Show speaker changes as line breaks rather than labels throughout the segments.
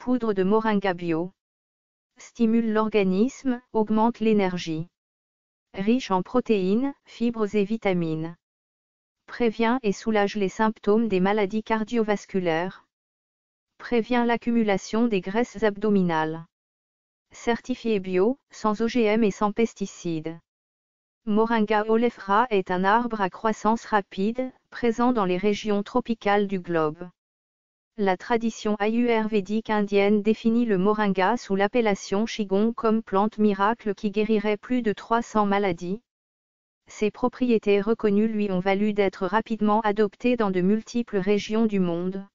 Poudre de moringa bio. Stimule l'organisme, augmente l'énergie. Riche en protéines, fibres et vitamines. Prévient et soulage les symptômes des maladies cardiovasculaires. Prévient l'accumulation des graisses abdominales. Certifié bio, sans OGM et sans pesticides. Moringa oleifera est un arbre à croissance rapide, présent dans les régions tropicales du globe. La tradition ayurvédique indienne définit le moringa sous l'appellation Qigong comme plante miracle qui guérirait plus de 300 maladies. Ses propriétés reconnues lui ont valu d'être rapidement adoptées dans de multiples régions du monde.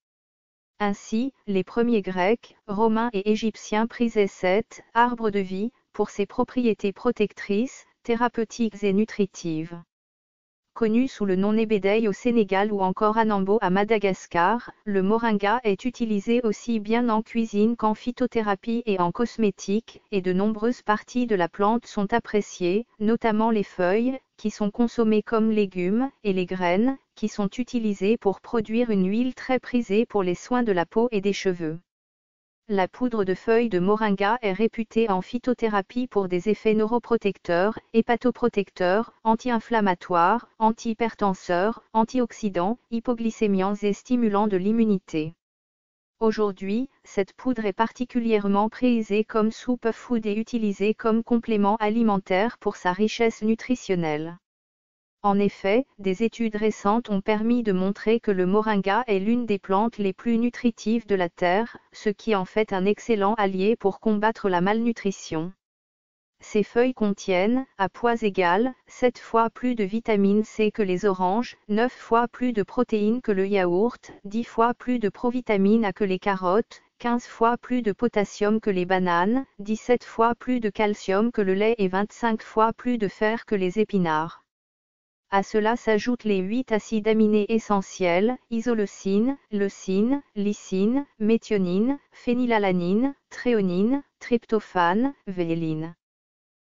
Ainsi, les premiers Grecs, Romains et Égyptiens prisaient cet arbre de vie pour ses propriétés protectrices, thérapeutiques et nutritives. Connu sous le nom Nébédei au Sénégal ou encore Anambo à Madagascar, le moringa est utilisé aussi bien en cuisine qu'en phytothérapie et en cosmétique, et de nombreuses parties de la plante sont appréciées, notamment les feuilles, qui sont consommées comme légumes, et les graines, qui sont utilisées pour produire une huile très prisée pour les soins de la peau et des cheveux. La poudre de feuilles de moringa est réputée en phytothérapie pour des effets neuroprotecteurs, hépatoprotecteurs, anti-inflammatoires, anti-hypertenseurs, antioxydants, hypoglycémiants et stimulants de l'immunité. Aujourd'hui, cette poudre est particulièrement prisée comme superfood et utilisée comme complément alimentaire pour sa richesse nutritionnelle. En effet, des études récentes ont permis de montrer que le moringa est l'une des plantes les plus nutritives de la Terre, ce qui en fait un excellent allié pour combattre la malnutrition. Ces feuilles contiennent, à poids égal, 7 fois plus de vitamine C que les oranges, 9 fois plus de protéines que le yaourt, 10 fois plus de provitamine A que les carottes, 15 fois plus de potassium que les bananes, 17 fois plus de calcium que le lait et 25 fois plus de fer que les épinards. À cela s'ajoutent les 8 acides aminés essentiels, isoleucine, leucine, lysine, méthionine, phénylalanine, thréonine, tryptophane, véline.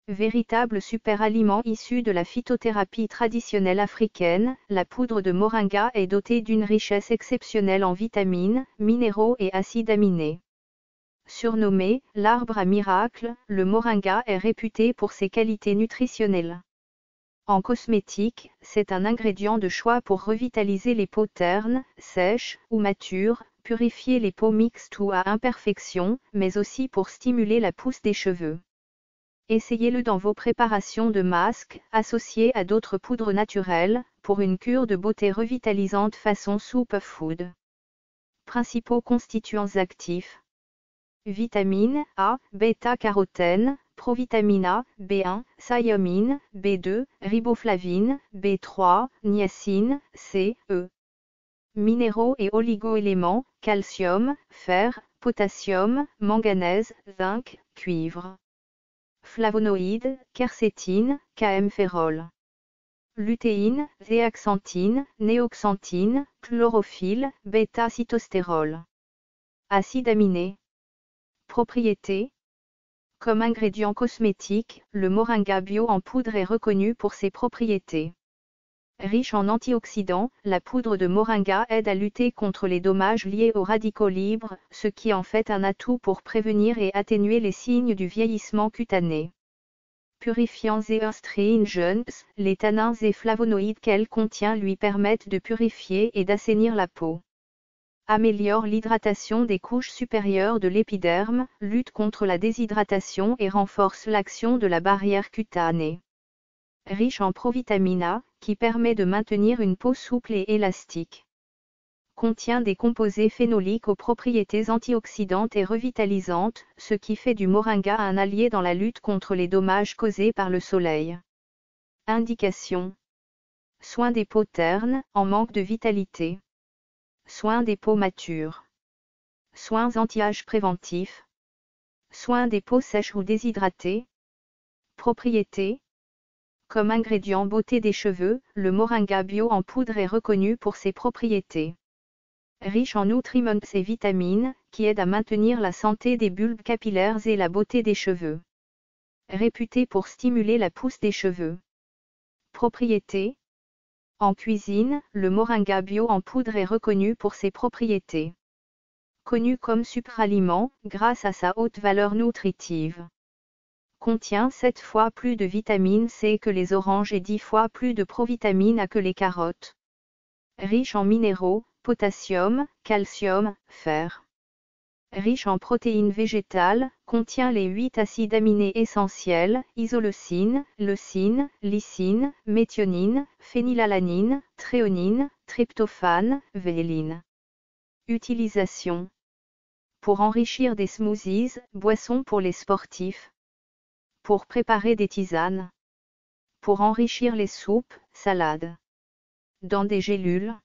Véritable superaliment issu de la phytothérapie traditionnelle africaine, la poudre de moringa est dotée d'une richesse exceptionnelle en vitamines, minéraux et acides aminés. Surnommé « l'arbre à miracle », le moringa est réputé pour ses qualités nutritionnelles. En cosmétique, c'est un ingrédient de choix pour revitaliser les peaux ternes, sèches ou matures, purifier les peaux mixtes ou à imperfection, mais aussi pour stimuler la pousse des cheveux. Essayez-le dans vos préparations de masques, associés à d'autres poudres naturelles, pour une cure de beauté revitalisante façon superfood. Principaux constituants actifs. Vitamine A, bêta-carotène, provitamine A, B1, thiamine, B2, riboflavine, B3, niacine, C, E. Minéraux et oligo-éléments, calcium, fer, potassium, manganèse, zinc, cuivre. Flavonoïdes, quercétine, caemphérol. Lutéine, zéaxanthine, néoxanthine, chlorophylle, bêta-cytostérol. Acides aminés. Propriétés. Comme ingrédient cosmétique, le moringa bio en poudre est reconnu pour ses propriétés. Riche en antioxydants, la poudre de moringa aide à lutter contre les dommages liés aux radicaux libres, ce qui en fait un atout pour prévenir et atténuer les signes du vieillissement cutané. Purifiants et astringents, les tanins et flavonoïdes qu'elle contient lui permettent de purifier et d'assainir la peau. Améliore l'hydratation des couches supérieures de l'épiderme, lutte contre la déshydratation et renforce l'action de la barrière cutanée. Riche en provitamine A, qui permet de maintenir une peau souple et élastique. Contient des composés phénoliques aux propriétés antioxydantes et revitalisantes, ce qui fait du moringa un allié dans la lutte contre les dommages causés par le soleil. Indications. Soins des peaux ternes, en manque de vitalité. Soins des peaux matures. Soins anti-âge préventifs. Soins des peaux sèches ou déshydratées. Propriétés. Comme ingrédient beauté des cheveux, le moringa bio en poudre est reconnu pour ses propriétés. Riche en nutriments et vitamines, qui aident à maintenir la santé des bulbes capillaires et la beauté des cheveux. Réputé pour stimuler la pousse des cheveux. Propriétés. En cuisine, le moringa bio en poudre est reconnu pour ses propriétés. connu comme supraliment, grâce à sa haute valeur nutritive. Contient 7 fois plus de vitamine C que les oranges et 10 fois plus de provitamine A que les carottes. Riche en minéraux, potassium, calcium, fer. Riche en protéines végétales, contient les 8 acides aminés essentiels, isoleucine, leucine, lysine, méthionine, phénylalanine, thréonine, tryptophane, véline. Utilisation. Pour enrichir des smoothies, boissons pour les sportifs. Pour préparer des tisanes. Pour enrichir les soupes, salades. Dans des gélules.